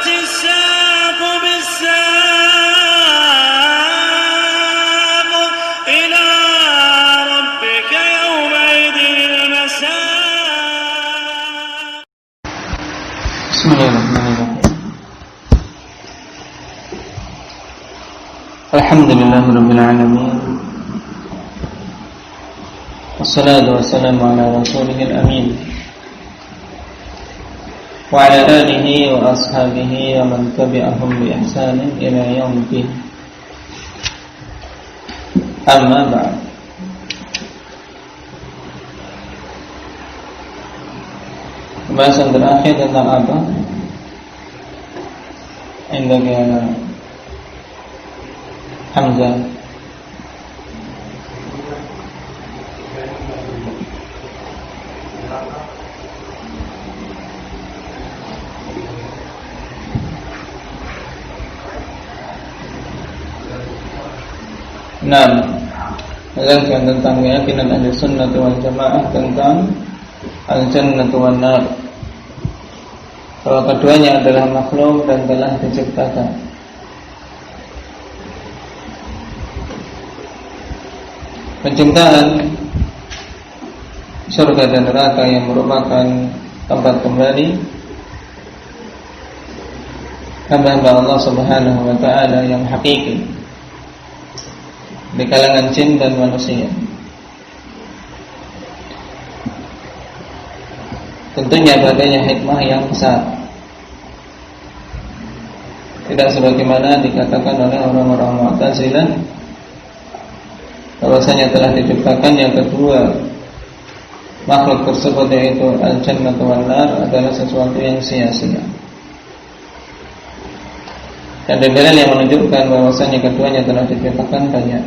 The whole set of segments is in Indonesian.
الساق بالساق إلى ربك يومئذ المساق. بسم الله الرحمن الرحيم. الحمد لله رب العالمين، والصلاة والسلام على رسوله الأمين وعلى آله وأصحابه ومن تبعهم بإحسان إلى يوم الدين. أما بعد. Pembahasan terakhir tentang apa? Indahnya Hamzah. Menjelaskan tentang keyakinan ahli sunnah wal jamaah tentang al-jannah wan nar, bahwa keduanya adalah makhluk dan telah diciptakan. Penciptaan surga dan neraka yang merupakan tempat kembali hamba-hamba Allah Subhanahu wa taala yang hakiki di kalangan jin dan manusia. Tentunya padanya hikmah yang besar, tidak sebagaimana dikatakan oleh orang-orang Mu'tazilah bahwasanya telah diciptakan yang kedua makhluk tersebut, yaitu al-jannah wan nar, adalah sesuatu yang sia-sia. Dan dalil yang menunjukkan bahwasanya keduanya telah diciptakan banyak.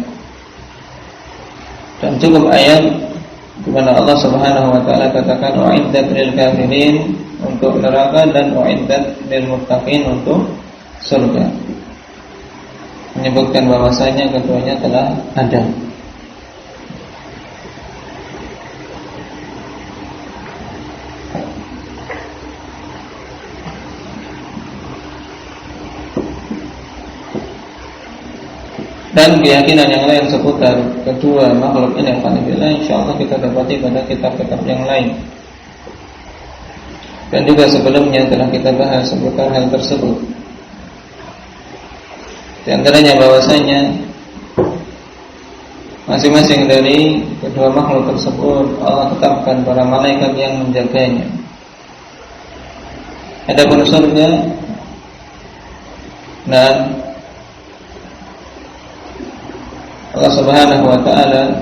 Dan cukup ayat di mana Allah Subhanahu wa taala katakan u'iddat lil kafirin, untuk neraka, dan u'iddat lil muttaqin, untuk surga, menyebutkan bahwasanya keduanya telah ada. Dan keyakinan yang lain seputar kedua makhluk ini insyaallah kita dapati pada kitab-kitab yang lain. Dan juga sebelumnya telah kita bahas seputar hal tersebut. Di antaranya bahwasanya masing-masing dari kedua makhluk tersebut Allah tetapkan para malaikat yang menjaganya. Adapun surga dan Allah Subhanahu wa taala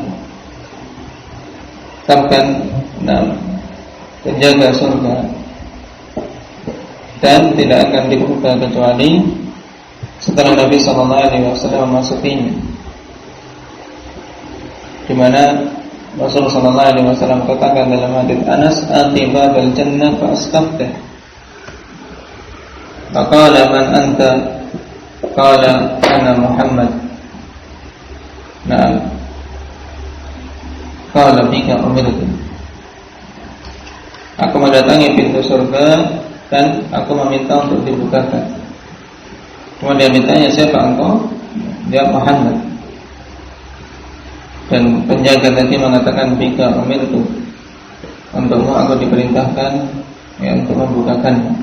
tetapkan penjaga surga dan tidak akan dibuka kecuali setelah Nabi sallallahu alaihi wasallam memasukinya, di mana Rasulullah sallallahu alaihi wasallam katakan dalam hadis Anas, "Ati babal jannah fa astaftah." Faqala man anta? Qala ana Muhammad. Qala bika umirtu. Aku mendatangi pintu surga dan aku meminta untuk dibukakan. Kemudian ditanya, siapa engkau? Dia Muhammad. Dan penjaga tadi mengatakan bika umirtu, untukmu aku diperintahkan untuk membukakannya.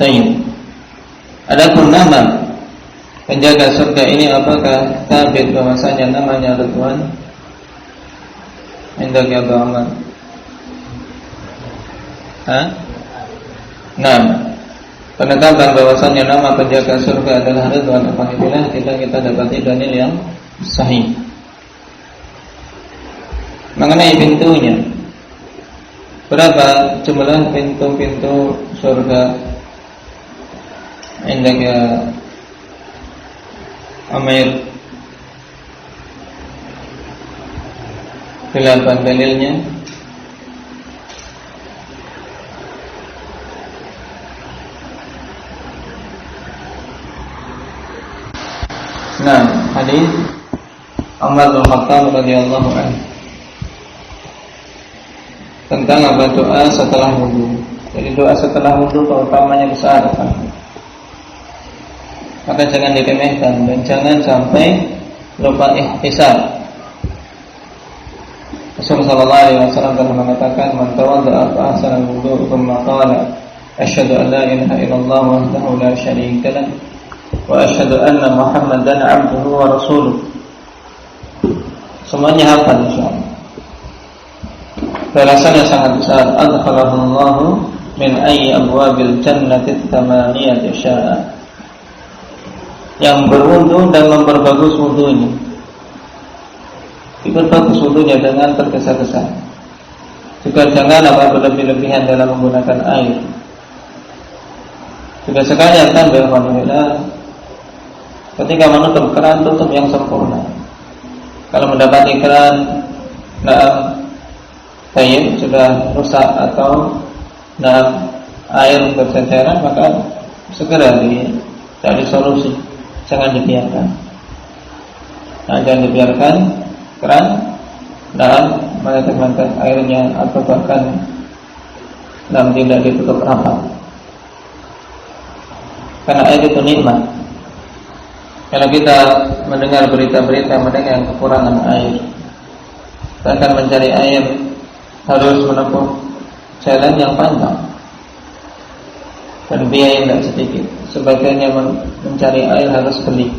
Baik. Adapun nama penjaga surga ini apakah sabit bahwasanya namanya Ridwan? Indah Abu Amr. Penetapan bahwasanya nama penjaga surga adalah Ridwan apabila kita dapati dalil yang sahih. Mengenai pintunya, berapa jumlah pintu-pintu surga? Indah Amir, 8 dalilnya. Hadis Umar bin Khattab radhiyallahu anhu tentang apa doa setelah wudu. Jadi doa setelah wudu keutamanya besar, maka jangan diremehkan dan jangan sampai lupa ihtisab. Rasulullah sallallahu alaihi wasallam telah mengatakan, "Man tawadda'a fa ahsana al-wudu' thumma qala asyhadu an la ilaha illallah wahdahu la syarika lahu wa asyhadu anna Muhammadan 'abduhu wa rasuluh." Semuanya hafal insyaallah. Balasannya sangat besar. Adkhalahullahu min ayyi abwabil jannati tsamaniyati sya'a. Yang berwudu dan memperbagus wudunya, diperbagus wudunya dengan tergesa-gesa. Juga jangan berlebih-lebihan dalam menggunakan air. Juga sekalian kan alhamdulillah, ketika menutup keran, tutup yang sempurna. Kalau mendapati keran sudah rusak atau air berceceran, maka segera dicari solusi. Jangan dibiarkan. Jangan dibiarkan keran menetes airnya atau bahkan tidak ditutup rapat. Karena air itu nikmat. Kalau kita mendengar berita-berita mereka yang kekurangan air, bahkan mencari air harus menempuh jalan yang panjang dan biaya tidak sedikit. Sebagiannya mencari air harus beli.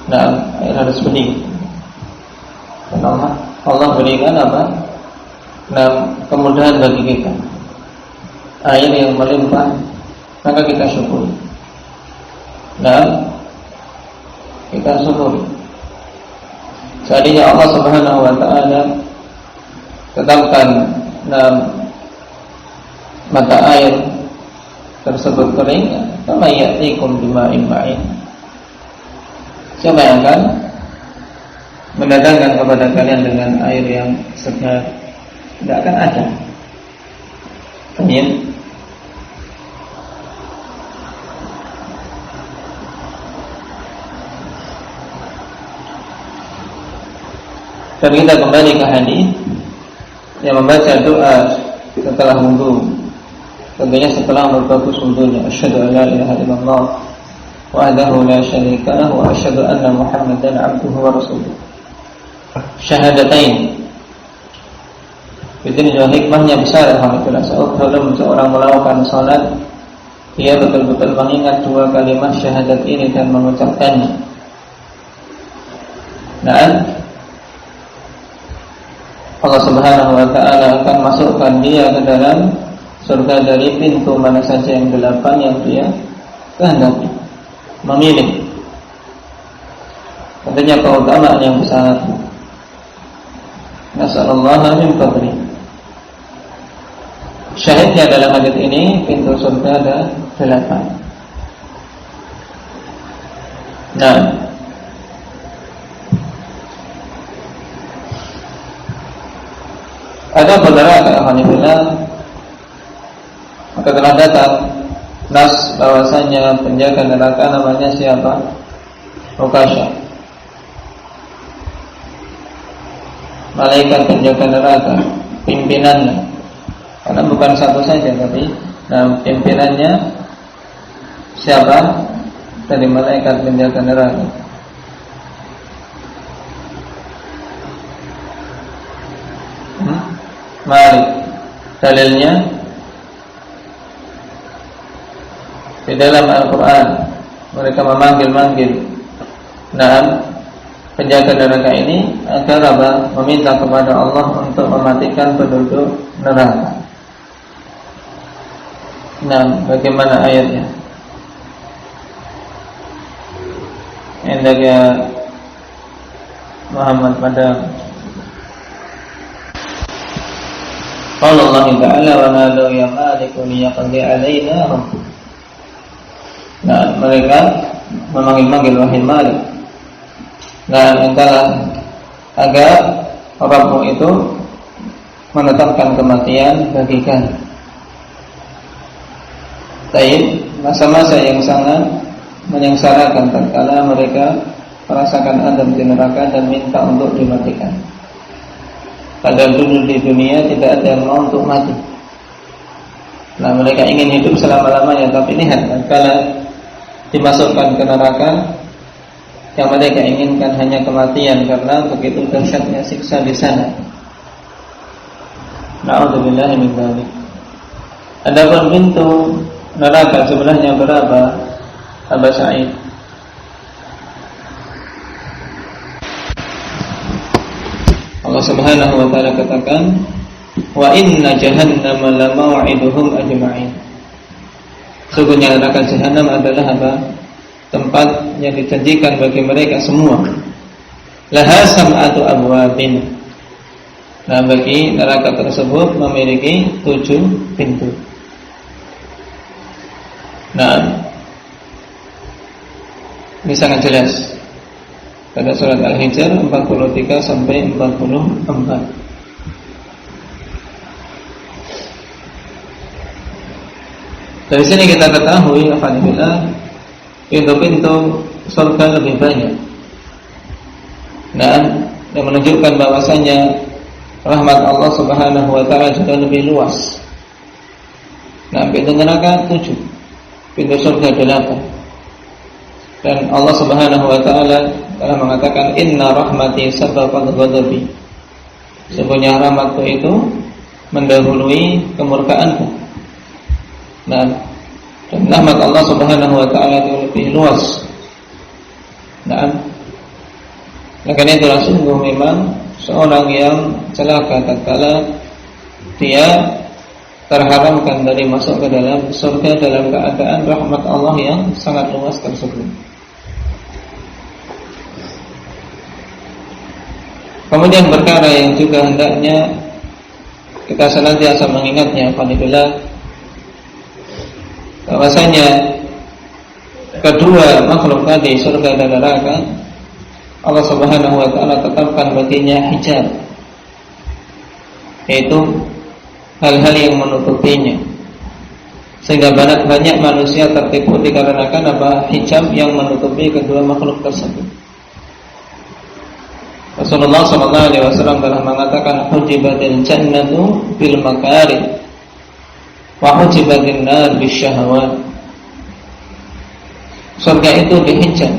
Air harus beli. Dan Allah berikan kemudahan bagi kita. Air yang melimpah, maka kita syukuri. Kita syukuri. Seandainya Allah Subhanahu wa taala tetapkan mata air tersebut kering, kama ya'tikum bima'in ma'in. Siapa yang akan mendatangkan kepada kalian dengan air yang segar? Tidak akan ada. Amin. Dan kita kembali ke hadis yang membaca doa setelah wudu. Tentunya setelah berbagus wudunya, asyhadu an la ilaha illallah wahdahu la syarika lahu wa asyhadu anna Muhammadan 'abduhu wa rasuluh. Syahadatain. Ini juga hikmahnya besar alhamdulillah. Sebelum seorang melakukan salat, dia betul-betul mengingat dua kalimat syahadat ini dan mengucapkannya. Allah Subhanahu wa taala akan masukkan dia ke dalam surga dari pintu mana saja yang 8 yang dia kehendaki, memilih. Tentunya keutamaan yang besar. Nasallallahu min fadli. Syahidnya dalam hadis ini pintu surga ada 8. Ada beberapa alhamdulillah, maka telah datang nas bahwasanya penjaga neraka namanya siapa? Ukasha. Malaikat penjaga neraka, pimpinannya. Karena bukan satu saja, tapi pimpinannya siapa? Dari malaikat penjaga neraka. Malik. Dalilnya di dalam Al-Quran mereka memanggil-manggil penjaga neraka ini agar meminta kepada Allah untuk mematikan penduduk neraka. Bagaimana ayatnya? Indahnya Muhammad pada Allah Ta'ala wa nadu ya maliku liyaqdi alaina rabbuk. Mereka memanggil-manggil wahai Malik. Mintalah agar Rabbmu itu menetapkan kematian bagi kami. Taib, masa-masa yang sangat menyengsarakan tatkala mereka merasakan azab di neraka dan minta untuk dimatikan. Padahal dulu di dunia tidak ada yang mau untuk mati. Nah, mereka ingin hidup selama-lamanya, tapi lihat kalau dimasukkan ke neraka, yang mereka inginkan hanya kematian karena begitu dahsyatnya siksa di sana. Na'udzubillah min dzalik. Adapun pintu neraka sebenarnya berapa, Aba Sa'id? Allah Subhanahu wa taala katakan, wa inna jahannama la maw'iduhum ajma'in. Sesungguhnya neraka jahanam adalah apa? Tempat yang dijanjikan bagi mereka semua. Laha sam'atu abwabin. Nah, bagi neraka tersebut memiliki 7 pintu. Nah, ini sangat jelas pada surat Al-Hijr 43 sampai 44. Dari sini kita ketahui, alhamdulillah, pintu-pintu surga lebih banyak. Dan yang menunjukkan bahwasanya rahmat Allah Subhanahu wa taala juga lebih luas. Nah, pintu neraka 7, pintu surga 8. Dan Allah Subhanahu wa taala telah mengatakan, inna rahmati sabaqat ghadabi. Sesungguhnya rahmatku itu mendahului kemurkaanku. Nah, dan rahmat Allah Subhanahu wa taala itu lebih luas. Nah, karena itulah sungguh memang seorang yang celaka tatkala dia terharamkan dari masuk ke dalam surga dalam keadaan rahmat Allah yang sangat luas tersebut. Kemudian perkara yang juga hendaknya kita senantiasa mengingatnya, alhamdulillah, bahwasanya kedua makhluk tadi, surga dan neraka, Allah Subhanahu wa taala tetapkan baginya hijab, yaitu hal-hal yang menutupinya, sehingga banyak manusia tertipu dikarenakan apa? Hijab yang menutupi kedua makhluk tersebut. Rasulullah SAW telah mengatakan, hujibatil jannatu bil makarih wa hujibatin nar bisyahawat. Surga itu dihijab,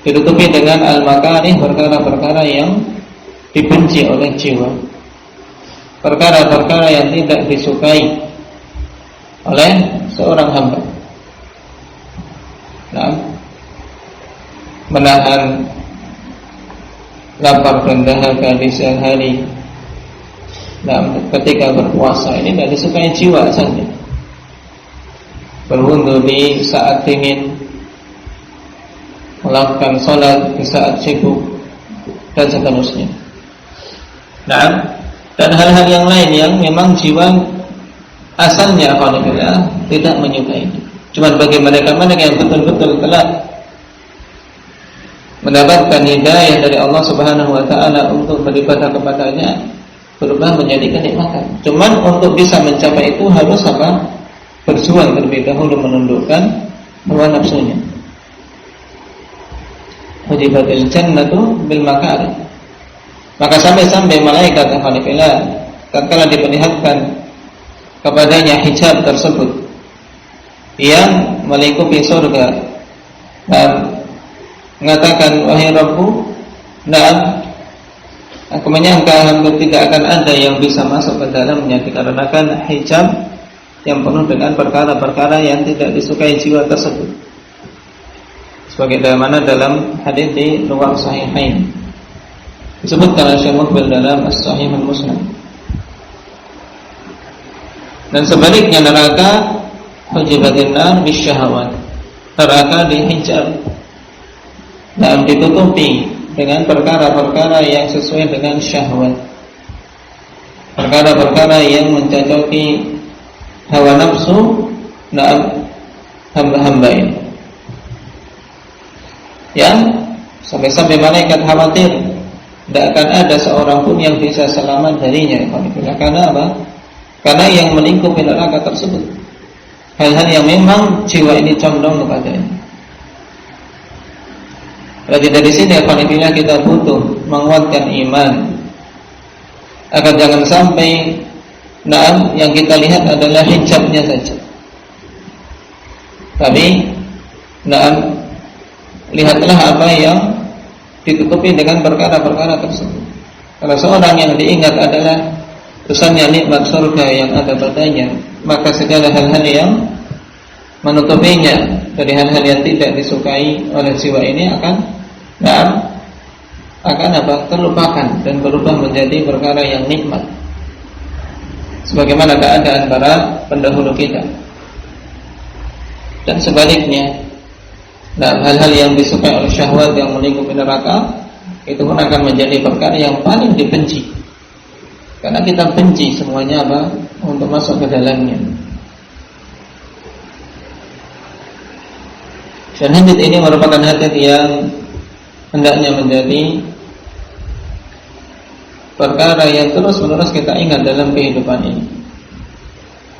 ditutupi dengan al-makarih, perkara-perkara yang dibenci oleh jiwa, perkara-perkara yang tidak disukai oleh seorang hamba. Nah, menahan lapar dan dahaga di siang hari. Nah, ketika berpuasa ini tidak disukai jiwa saja. Berwudu di saat dingin, melakukan sholat di saat sibuk, dan seterusnya. Nah, dan hal-hal yang lain yang memang jiwa asalnya alhamdulillah tidak menyukai. Cuma bagi mereka yang betul-betul telah mendapatkan hidayah dari Allah Subhanahu wa taala untuk beribadah kepadanya, berubah menjadi kenikmatan. Cuman untuk bisa mencapai itu harus apa? Berjuang terlebih dahulu, menundukkan hawa nafsunya. Hujibatil jannatu bil makarih. Maka sampai malaikat alhamdulillah tatkala diperlihatkan kepadanya hijab tersebut yang melingkupi surga, dan mengatakan, wahai Rabbu, nah, aku menyangka hampir tidak akan ada yang bisa masuk ke dalamnya dikarenakan hijab yang penuh dengan perkara-perkara yang tidak disukai jiwa tersebut. Sebagaimana dalam hadis di luar Sahihain disebutkan oleh Syekh Muqbil dalam As-Sahih Al-Musnad. Dan sebaliknya neraka hujibatin nar bisyahawat, neraka dihijab dan ditutupi dengan perkara-perkara yang sesuai dengan syahwat, perkara-perkara yang mencocoki hawa nafsu dan hamba-hamba ini, yang sampai malaikat khawatir tidak akan ada seorang pun yang bisa selamat darinya. Karena apa? Karena yang melingkupi neraka tersebut hal-hal yang memang jiwa ini condong kepadanya. Berarti dari sini alhamdulillah kita butuh menguatkan iman agar jangan sampai nah, yang kita lihat adalah hijabnya saja. Tapi nah, lihatlah apa yang ditutupi dengan perkara-perkara tersebut. Kalau seorang yang diingat adalah besarnya nikmat surga yang ada padanya, maka segala hal-hal yang menutupinya dari hal-hal yang tidak disukai oleh jiwa ini akan terlupakan dan berubah menjadi perkara yang nikmat, sebagaimana keadaan para pendahulu kita. Dan sebaliknya, hal-hal yang disukai oleh syahwat yang melingkupi neraka itu pun akan menjadi perkara yang paling dibenci, karena kita benci semuanya untuk masuk ke dalamnya. Dan hadits ini merupakan hadits yang hendaknya menjadi perkara yang terus-menerus kita ingat dalam kehidupan ini.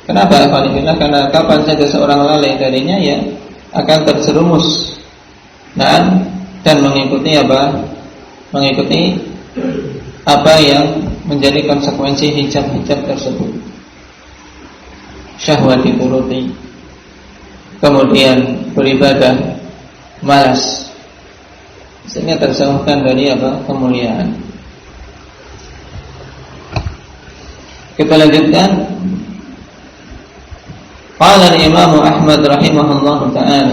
Kenapa? Karena kapan saja seorang lalai darinya, ya akan terjerumus dan mengikuti apa yang menjadi konsekuensi hijab-hijab tersebut. Syahwat dituruti, kemudian beribadah malas, sehingga tersauhkan dari kemuliaan. Kita lanjutkan. Qala al-Imam Ahmad rahimahullah ta'ala,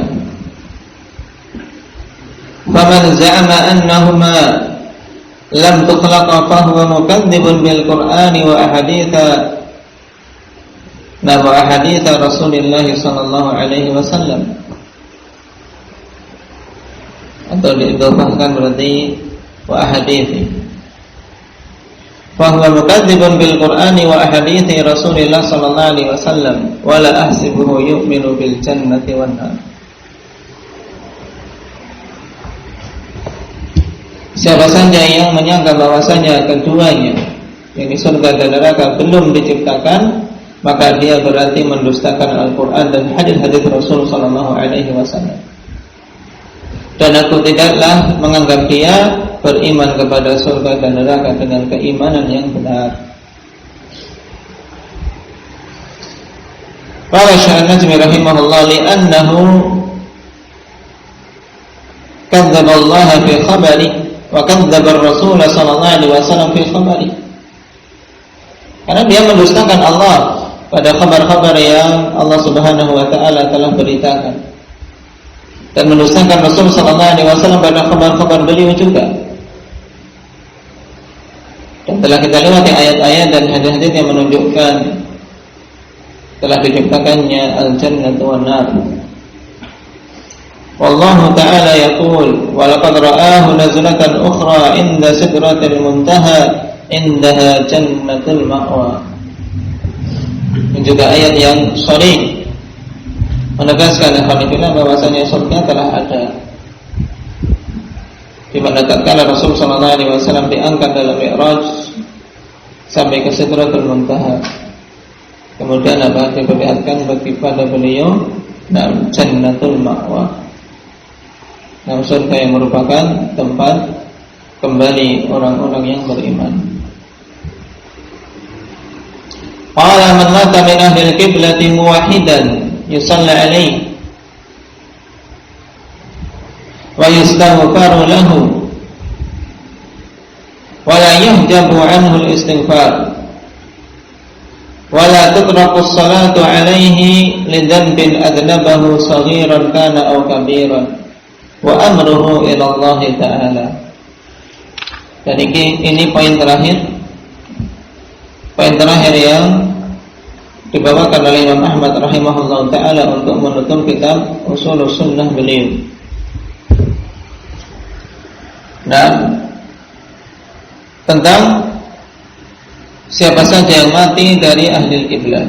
faman za'ama annahuma lam tukhlaqa fahuwa mukadzibun bil Qur'ani wa ahaditha Rasulullah sallallahu alaihi wasallam. Atau diidhafahkan berarti wa ahadithi. Fahuwa mukadzibun bil Qur'ani wa ahadithi Rasulullah sallallahu alaihi wasallam wa la ahsibuhu yu'minu bil jannati wan nar. Siapa saja yang menyangka bahwasanya keduanya, yakni surga dan neraka, belum diciptakan, maka dia berarti mendustakan Al-Quran dan hadis-hadis Rasul sallallahu alaihi wasallam. Dan aku tidaklah menganggap dia beriman kepada surga dan neraka dengan keimanan yang benar. Qala Syekh Najmi rahimahullah, li'annahu kadzdzaba Allah fi khabari wa kadzdzaba Rasul sallallahu alaihi wasallam fi khabari. Karena dia mendustakan Allah pada kabar-kabar yang Allah Subhanahu wa taala telah beritakan, dan mendustakan Rasul sallallahu alaihi wasallam pada kabar-kabar beliau juga. Dan telah kita lewati ayat-ayat dan hadis-hadis yang menunjukkan telah diciptakannya al-jannatu wan nar. Wallahu ta'ala yaqul wa laqad ra'ahu nazlatan ukhra 'inda sidratil muntaha indaha jannatul ma'wa. Dan juga ayat yang sharih menegaskan bahwasanya surga telah ada, di mana tatkala Rasul sallallahu alaihi wasallam diangkat dalam Mi'raj sampai ke Sidratul Muntaha, kemudian diperlihatkan bagi pada beliau Jannatul Ma'wa, surga yang merupakan tempat kembali orang-orang yang beriman. Qala man mata min ahli al-qiblati muwahhidan yusalla alaihi wa yastaghfaru lahu wa la yuhjabu anhu al-istighfar wa la tutraqu as-salatu alaihi li dhanbin adnabahu saghiran kana aw kabiran wa amruhu ila Allah ta'ala. Dan ini poin terakhir yang dibawakan oleh Imam Ahmad rahimahullah ta'ala untuk menutup kitab Ushulus Sunnah beliau. Dan tentang siapa saja yang mati dari ahli qiblah,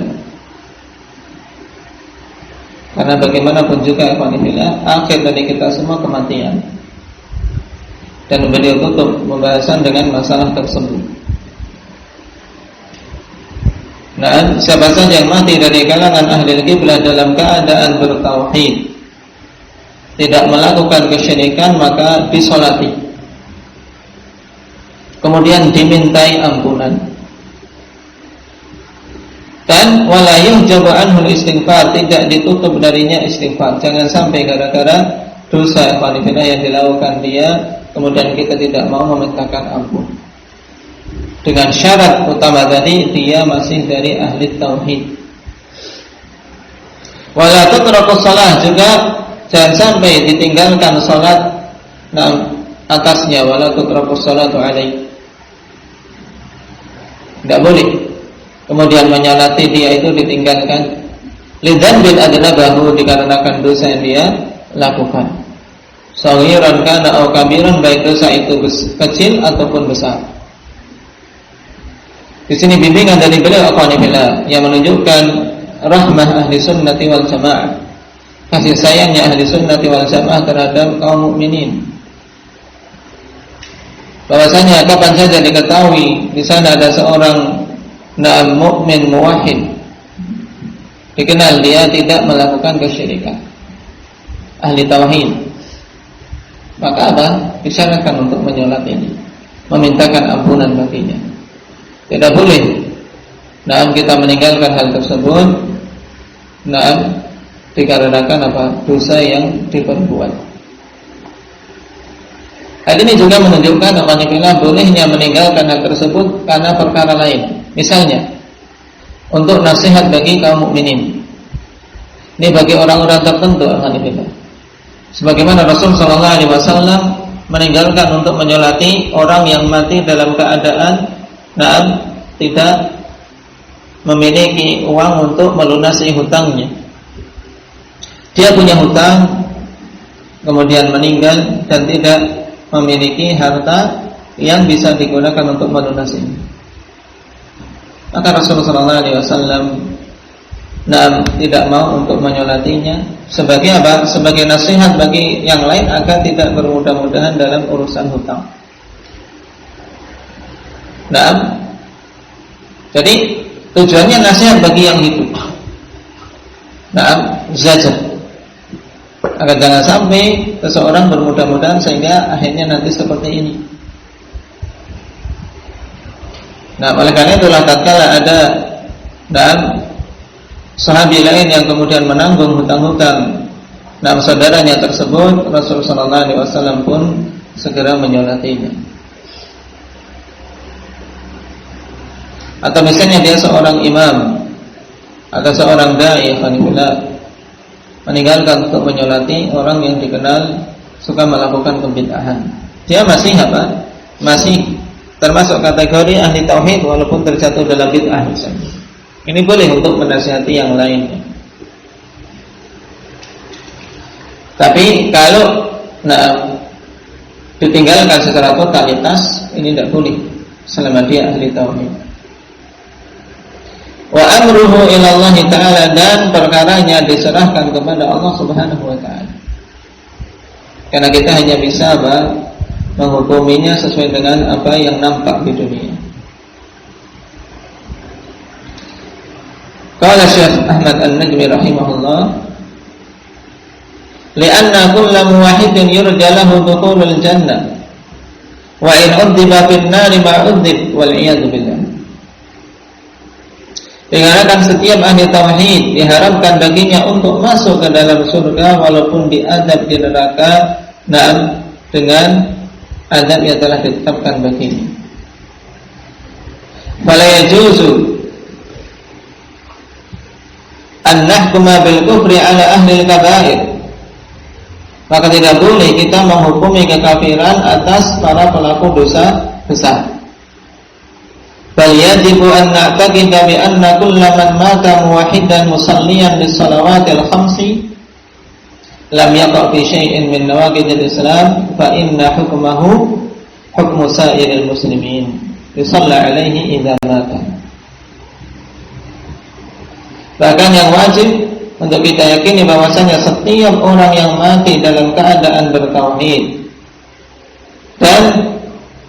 karena bagaimanapun juga akhir dari kita semua kematian, dan beliau tutup pembahasan dengan masalah tersebut. Nah, siapa saja yang mati dari kalangan ahli qiblah dalam keadaan bertauhid, tidak melakukan kesyirikan, maka disolati, kemudian dimintai ampunan. Dan wala yuhjabu anhul istighfar, tidak ditutup darinya istighfar. Jangan sampai gara-gara dosa yang dilakukan dia kemudian kita tidak mau memintakan ampun. Dengan syarat utama tadi, dia masih dari ahli tauhid. Wala tutrakus shalah, juga jangan sampai ditinggalkan salat atasnya. Wala tutrakus salatu alaihi, tidak boleh kemudian menyalati dia itu ditinggalkan. Lidzanbil adnabahu, dikarenakan dosa yang dia lakukan. Saghiran kana au kabiran, baik dosa itu kecil ataupun besar. Di sini bimbingan dari beliau aqwanillah yang menunjukkan rahmah ahli sunnati wal jamaah, kasih sayangnya ahli sunnati wal jamaah terhadap kaum mukminin. Bahwasanya kapan saja diketahui di sana ada seorang mukmin muwahhid, dikenal dia tidak melakukan kesyirikan, ahli tauhid, maka apa? Disyaratkan untuk menyolat ini, memintakan ampunan baginya. Tidak boleh kita meninggalkan hal tersebut dikarenakan apa? Dosa yang diperbuat. Hal ini juga menunjukkan bolehnya meninggalkan hal tersebut karena perkara lain. Misalnya untuk nasihat bagi kaum mukminin. Ini bagi orang-orang tertentu, alhamdulillah. Sebagaimana Rasul sallallahu alaihi wasallam meninggalkan untuk menyolati orang yang mati dalam keadaan tidak memiliki uang untuk melunasi hutangnya. Dia punya hutang, kemudian meninggal dan tidak memiliki harta yang bisa digunakan untuk melunasinya. Maka Rasulullah SAW tidak mau untuk menyolatinya. Sebagai apa? Sebagai nasihat bagi yang lain agar tidak bermudah-mudahan dalam urusan hutang. Jadi tujuannya nasihat bagi yang hidup. Zajar. Agar jangan sampai seseorang bermudah-mudahan sehingga akhirnya nanti seperti ini. Oleh karena itulah tatkala ada sahabi lain yang kemudian menanggung hutang-hutang saudaranya tersebut, Rasulullah SAW pun segera menyolatinya. Atau misalnya dia seorang imam atau seorang dai, meninggalkan untuk menyolati orang yang dikenal suka melakukan kebid'ahan. Dia masih masih termasuk kategori ahli tauhid walaupun terjatuh dalam bid'ah misalnya. Ini boleh untuk menasihati yang lainnya. Tapi kalau ditinggalkan secara totalitas, ini tidak boleh selama dia ahli tauhid. Wa amruhu ila Allah Ta'ala, dan perkaranya diserahkan kepada Allah Subhanahu wa Ta'ala. Karena kita hanya bisa menghukuminya sesuai dengan apa yang nampak di dunia. Qala Syekh Ahmad An-Najmi rahimahullah, li'anna kulla muwahhidin yurja lahu dukhulul jannah wa in udhiba fin nari ma udhib wal iyad billah. Dikarenakan setiap ahli tauhid diharapkan baginya untuk masuk ke dalam surga walaupun diadab di neraka dengan adab yang telah ditetapkan baginya. Fala yajuzu an nahkuma bil kufri ala ahli al-kaba'ir. Maka tidak boleh kita menghukumi kekafiran atas para pelaku dosa besar. Bal yajibu an na'taqida bi anna kulla man mata muwahhidan musalliyan lis salawatil khamsi lam yaqa fi syai'in min nawaqidil Islam fa inna hukmahu hukmu sa'iril muslimin yusalla alaihi idza mata. Bahkan yang wajib untuk kita yakini bahwasanya setiap orang yang mati dalam keadaan bertauhid dan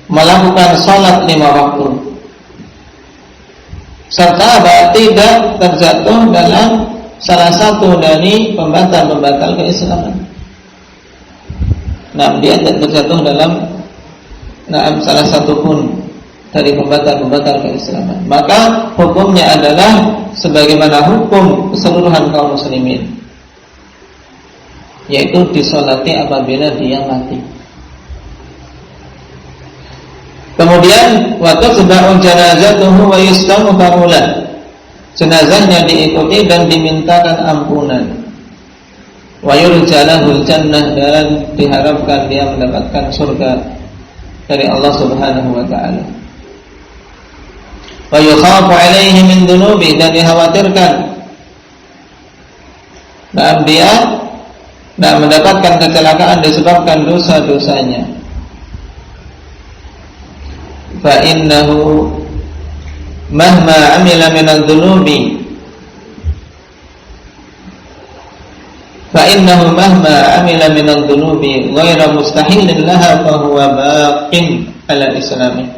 melakukan salat 5 waktu serta tidak terjatuh dalam salah satu dari pembatal-pembatal keislaman. Dia tidak terjatuh dalam salah satu pun dari pembatal-pembatal keislaman, maka hukumnya adalah sebagaimana hukum keseluruhan kaum muslimin, yaitu disolati apabila dia mati. Kemudian waktu sedang janazatuhu wa yustamu farulah, jenazahnya diikuti dan dimintakan ampunan. Wa yurjalahul jannah, dan diharapkan dia mendapatkan surga dari Allah Subhanahu wa taala. Wa yukhafu alaihi min dunubi, dan dikhawatirkan dia mendapatkan kecelakaan disebabkan dosa-dosanya. Fa innahu mahma amila minadh dhunubi ghaira mustahilin laha fa huwa baqin ala islami.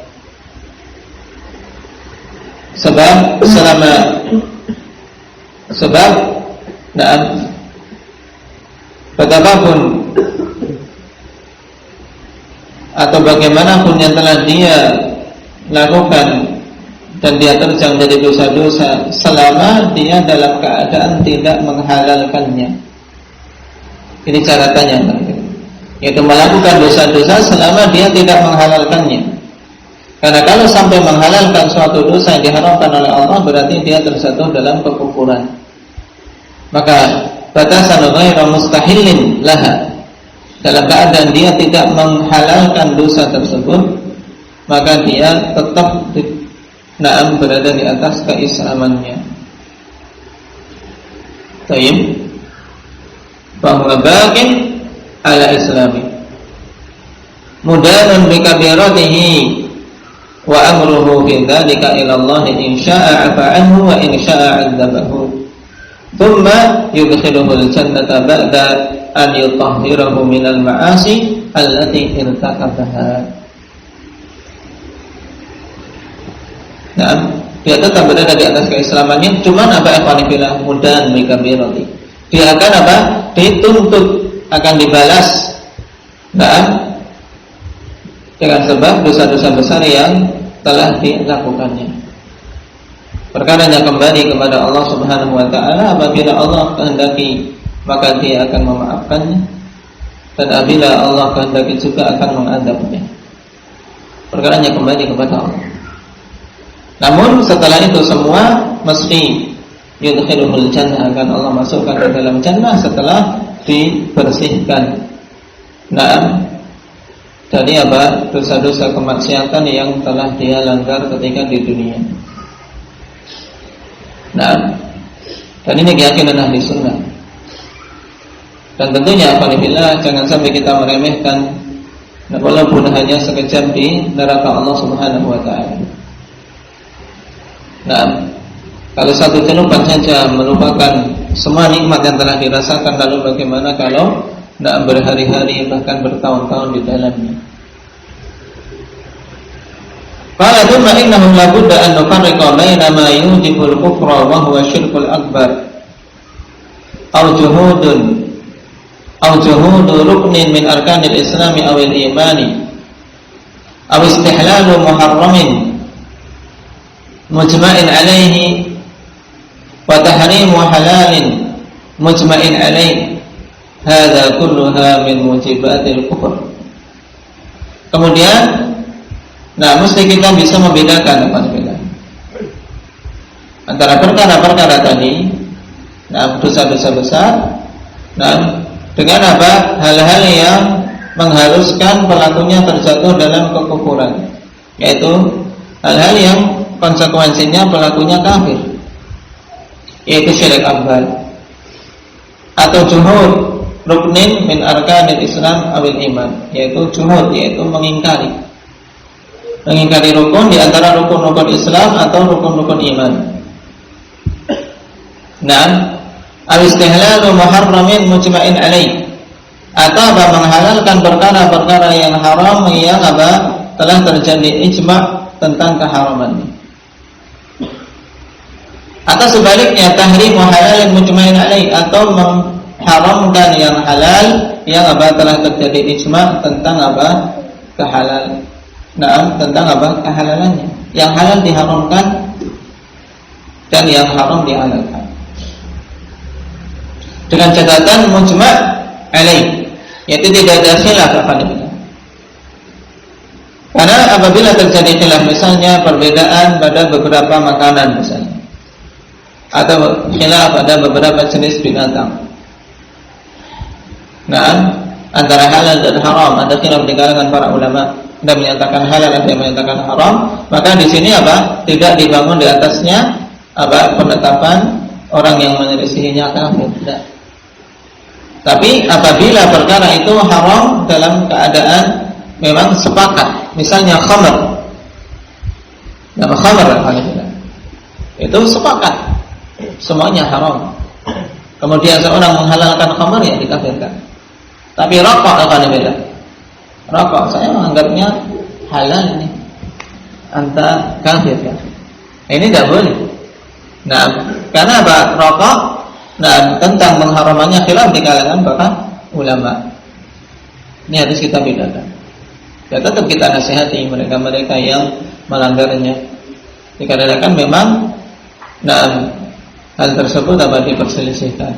Sebab betapapun atau bagaimanapun yang telah dia lakukan dan dia terjang dari dosa-dosa, selama dia dalam keadaan tidak menghalalkannya. Ini catatannya, yaitu melakukan dosa-dosa selama dia tidak menghalalkannya. Karena kalau sampai menghalalkan suatu dosa yang diharamkan oleh Allah, berarti dia terjatuh dalam kekufuran. Maka batasan ghairu mustahilin laha, dalam keadaan dia tidak menghalalkan dosa tersebut, maka dia tetap berada di atas keislamannya. Tayyib, bahwa baqin ala islami, mudanun bi kabiratihi wa amruhu fi dzalika ila Allah in syaa'a 'afa 'anhu wa in syaa'a 'adzabahu, thumma yudkhiluhu al-jannata ba'da an yutahhirahu minal ma'asi allati irtakabaha. Nah, dia tetap berada di atas keislamannya, cuman apa ikhwanillah, mudan bi kabirati, dia akan dituntut, akan dibalas dengan sebab dosa-dosa besar yang telah dilakukannya. Perkaranya kembali kepada Allah Subhanahu wa taala. Apabila Allah kehendaki, maka dia akan memaafkannya, dan apabila Allah kehendaki juga akan mengadabnya. Perkaranya kembali kepada Allah. Namun setelah itu semua mesti yudkhilul jannah, akan Allah masukkan ke dalam jannah setelah dibersihkan dari dosa-dosa kemaksiatan yang telah dia langgar ketika di dunia. Dan ini keyakinan ahli sunnah. Dan tentunya alhamdulillah, jangan sampai kita meremehkan walaupun hanya sekejap di neraka Allah Subhanahu wa taala. Kalau satu celupan saja melupakan semua nikmat yang telah dirasakan, lalu bagaimana kalau berhari-hari bahkan bertahun-tahun di dalamnya. Qala thumma innahum la budda an nufarriqa baina ma yujibul kufra wa huwa syirkul akbar aw juhudu ruknin min arkanil islami aw al imani aw istihlalu muharramin mujma'in alaihi wa tahrimu halalin mujma'in alaihi, hadza kulluha min mujibatil kufur. Kemudian mesti kita bisa membedakan antara perkara-perkara tadi, dosa-dosa besar, dengan hal-hal yang mengharuskan pelakunya terjatuh dalam kekufuran, yaitu hal-hal yang konsekuensinya pelakunya kafir, yaitu syirik akbar, atau juhud ruknin min arkanil Islam awil iman, yaitu juhud, yaitu mengingkari rukun di antara rukun-rukun Islam atau rukun-rukun iman. Al-istihlalu muharramin mujma'in alaih, atau menghalalkan perkara-perkara yang haram yang telah terjadi ijma' tentang keharamannya. Atau sebaliknya, tahrimu halalin mujma'in alaih, atau mengharamkan yang halal yang telah terjadi ijma' tentang kehalalan. tentang apa? Kehalalannya. Yang halal diharamkan dan yang haram dihalalkan. Dengan catatan mujma' alaih, yaitu tidak ada khilaf apabila. Karena apabila terjadi khilaf, misalnya perbedaan pada beberapa makanan misalnya, atau khilaf pada beberapa jenis binatang, antara halal dan haram, ada khilaf di kalangan para ulama, ada menyatakan halal, ada yang menyatakan haram, maka di sini apa? Tidak dibangun di atasnya apa? Penetapan orang yang menyelisihinya kafir, tidak. Tapi apabila perkara itu haram dalam keadaan memang sepakat, misalnya khamr, nama khamr itu sepakat, semuanya haram. Kemudian seorang menghalalkan khamr, ya dikafirkan. Tapi rokok apa beda? Rokok saya menganggapnya halal ini, anta kafir ya. Ini tidak boleh. Karena apa? Rokok, tentang mengharamannya khilaf di kalangan para ulama. Ini harus kita bedakan. Ya tetap kita nasihati mereka-mereka yang melanggarnya. Dikarenakan memang hal tersebut dapat diperselisihkan.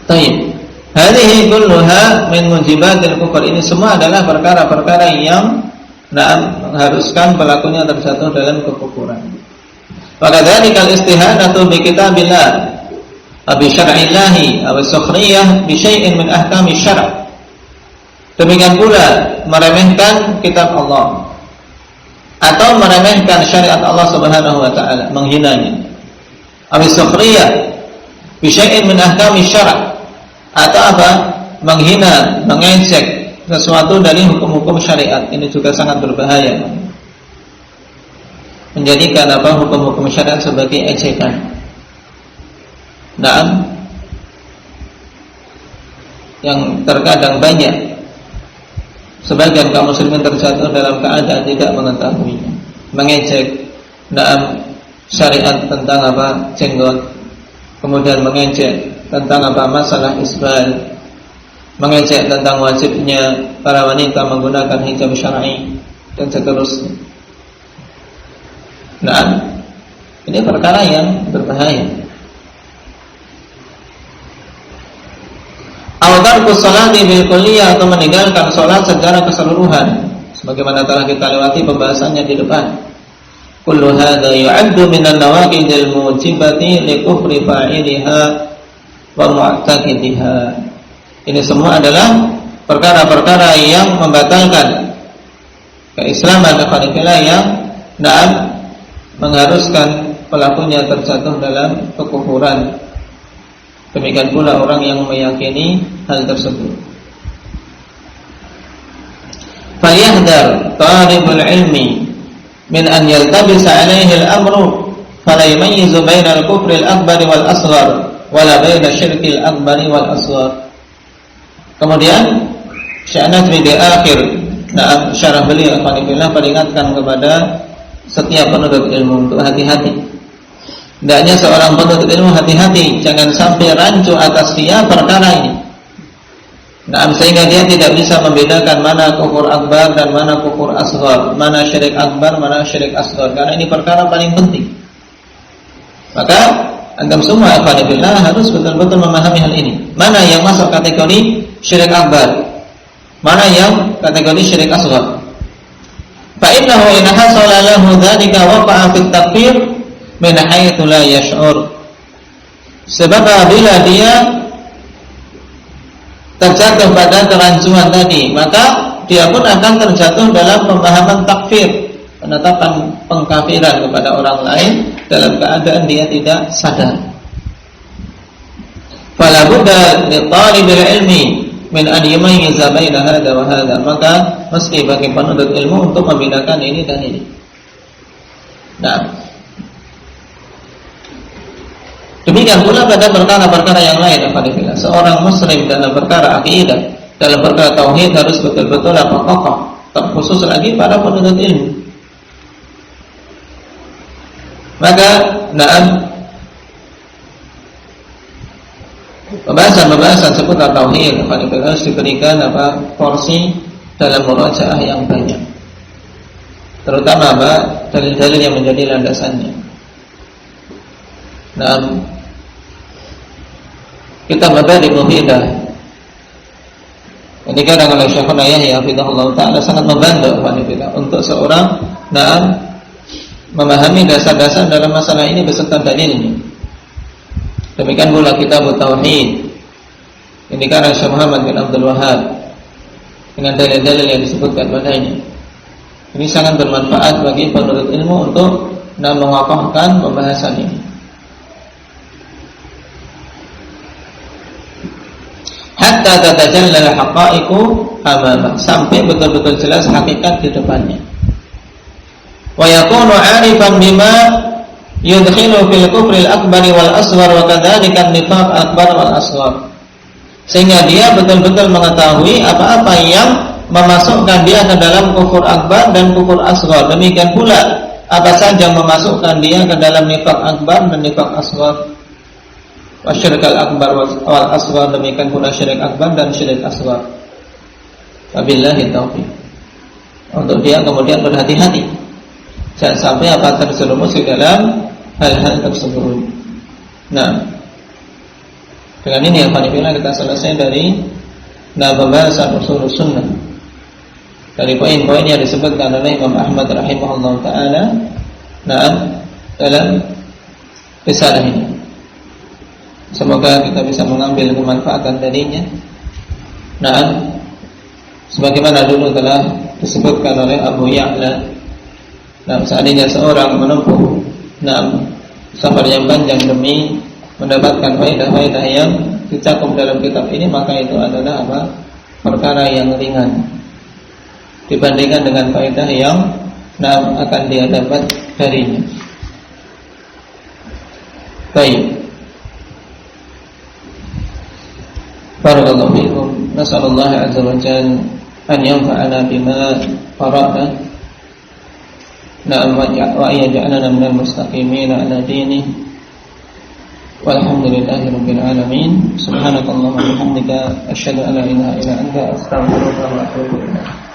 Baik. Hadhihi kulluha min mujibatil kufur. Ini semua adalah perkara-perkara yang mengharuskan pelakunya terjatuh dalam kekufuran. Maka dzalikal istihanatu bi kitabillah, bi syar'illahi, aw sukhriyah bi syai'in min ahkami syara'. Demikian pula meremehkan kitab Allah atau meremehkan syariat Allah Subhanahu wa taala, menghinanya. Aw sukhriyah bi syai'in min ahkami syara', atau apa? Menghina, mengejek sesuatu dari hukum-hukum syariat. Ini juga sangat berbahaya, menjadikan apa? Hukum-hukum syariat sebagai ejekan. Yang terkadang banyak sebagian kaum muslimin terjatuh dalam keadaan tidak mengetahuinya, mengejek syariat tentang apa? Jenggot, kemudian mengejek tentang apa? Masalah isbal, mengejek tentang wajibnya para wanita menggunakan hijab syar'i dan seterusnya. Ini perkara yang berbahaya. Tarkus salati bil kulliyah, atau meninggalkan salat secara keseluruhan, sebagaimana telah kita lewati pembahasannya di depan. Kullu hadza yu'addu minan nawaqidil mujibati li kufri fa'iliha wa mu'taqidiha. Ini semua adalah perkara-perkara yang membatalkan keislaman kepada yang mengharuskan pelakunya terjatuh dalam kekufuran. Demikian pula orang yang meyakini hal tersebut. Falyahdhar talibul ilmi min an yaltabisa alaihi al-amru fala yumayyizu bainal kufri al-akbar wal asghar wala baina syirkil akbar wal asghar. Kemudian Syekh di akhir syarah beliau alhamdulillah peringatkan kepada setiap penuntut ilmu untuk hati-hati. Hendaknya seorang penuntut ilmu hati-hati, jangan sampai rancu atas dia perkara ini. Sehingga dia tidak bisa membedakan mana kufur akbar dan mana kufur asghar, mana syirik akbar, mana syirik asghar, karena ini perkara paling penting. Maka antum semua alhamdulillah harus betul-betul memahami hal ini. Mana yang masuk kategori syirik akbar, mana yang kategori syirik asghar. Fa innahu in hasala lahu dzalika waqa'a fit takfir min haitsu la yash'ur. Sebab apabila dia terjatuh pada kerancuan tadi, maka dia pun akan terjatuh dalam pemahaman takfir, penetapan pengkafiran kepada orang lain dalam keadaan dia tidak sadar. Fala budda li talibil ilmi min an yumayyiza baina hadza wa hadza. Maka mesti bagi penuntut ilmu untuk membedakan ini dan ini. Demikian pula pada perkara-perkara yang lain. Seorang muslim dalam perkara akidah, dalam perkara tauhid harus betul-betul kokoh. Terkhusus lagi para penuntut ilmu. Maka pembahasan seputar tauhid harus diberikan porsi dalam murojaah yang banyak. Terutama dalil-dalil yang menjadi landasannya. Nah, kita Mabadi Mufidah ini kadang oleh Syekhuna Yahya hafizahullah ta'ala sangat membantu untuk seorang memahami dasar-dasar dalam masalah ini beserta dalilnya. Demikian pula kitab Tauhid ini karang Syekh Muhammad bin Abdul Wahhab dengan dalil-dalil yang disebutkan padanya. Ini sangat bermanfaat bagi penuntut ilmu untuk mengokohkan pembahasan ini. Hatta tatajallal haqa'iqu amamah, sampai betul-betul jelas hakikat di depannya. Wa yakunu 'arifan bima yudkhilu fil kufril akbari wal asghar wa kadzalika an-nifaq akbar wal asghar. Sehingga dia betul-betul mengetahui apa-apa yang memasukkan dia ke dalam kufur akbar dan kufur asghar. Demikian pula apa saja yang memasukkan dia ke dalam nifaq akbar dan nifaq asghar. Wasyirkal akbar wal asghar, demikian pula syirik akbar dan syirik asghar. Wabillahi taufiq. Untuk dia kemudian berhati-hati jangan sampai apa terjerumus di dalam hal-hal tersebut. Nah, dengan ini ya Fanifillah kita selesai dari pembahasan usul sunnah, dari poin-poin yang disebutkan oleh Imam Ahmad rahimahullah ta'ala dalam risalah ini. Semoga kita bisa mengambil kemanfaatan darinya. Nah, sebagaimana dulu telah disebutkan oleh Abu Ya'la, seandainya seorang menempuh safar yang panjang demi mendapatkan faedah-faedah yang dicakup dalam kitab ini, maka itu adalah perkara yang ringan dibandingkan dengan faedah yang akan dia dapat darinya. Baik. Barakallahu fiikum. Nasallallahu azza wa jalla an yanfa'ana bima qara'na. Na'am wa yaj'alana minal mustaqimin ala dinihi. Walhamdulillahi rabbil alamin. Subhanakallahumma wa bihamdika asyhadu an la ilaha illa anta astaghfiruka wa atubu ilaik.